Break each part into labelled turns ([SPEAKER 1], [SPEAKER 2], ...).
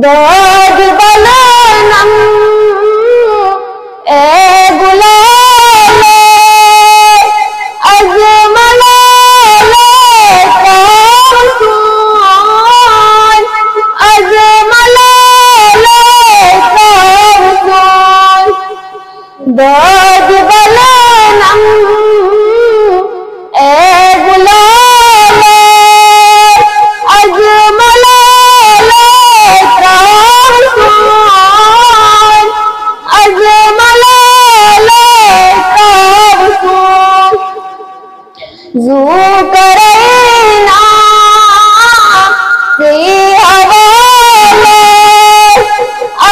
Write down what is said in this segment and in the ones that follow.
[SPEAKER 1] दर्द बलनम ए गुलाले अजमलाले तारसून अजमलाले तारसून दर्द बलनम ए गुलाले अजमलाले तारसून अजमलाले तारसून ज़ू करैना से हवाले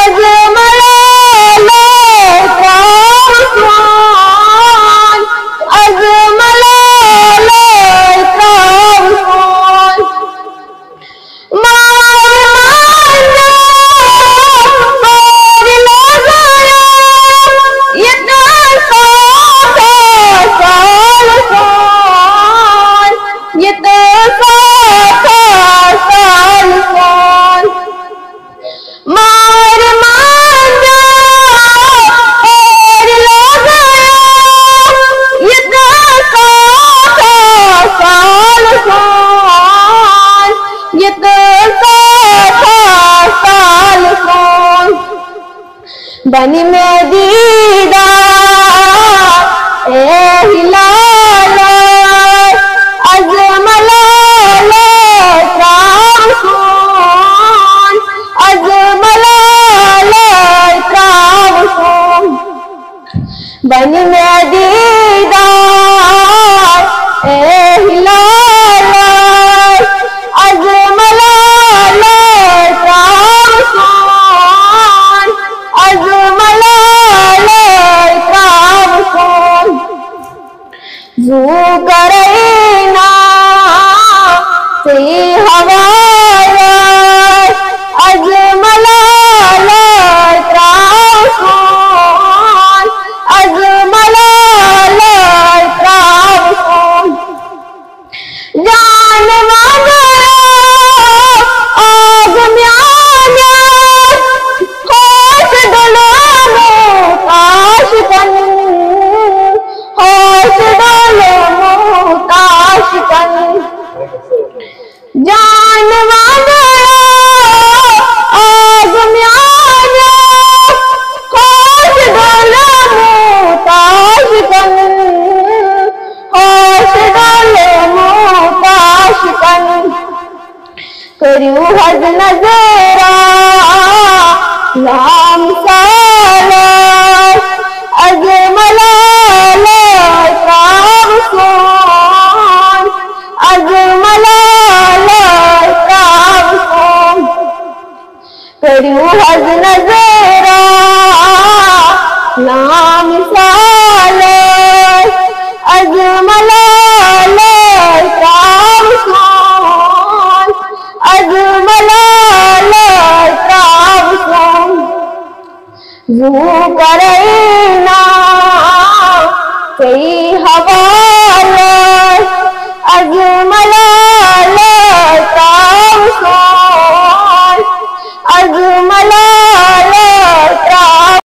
[SPEAKER 1] अजमलाले तारसून अजमलाले तारसून बनी में दीदार ए हिलाल अजमलाले तारसून अजमलाले तारसून बनी में दीदार ए हिलाल अजमलाले तारसून अजमलाले तारसून ज़ू करैना से हवाले अजमलाले तारसून अजमलाले तारसून जान वगैरह आग म्याने होश डोलो काशिकन होश डोलो काशिकन जान वगैरह आग म्याने होश डोलो काशिकन होश डोलो काशिकन करियो हज नजरा नाम साले अजमलाले तारसून अजमलाले तारसून करियो हज नजरा नाम साले अजमलाले तारसून अजमलाले तारसून ज़ू करैना से हवा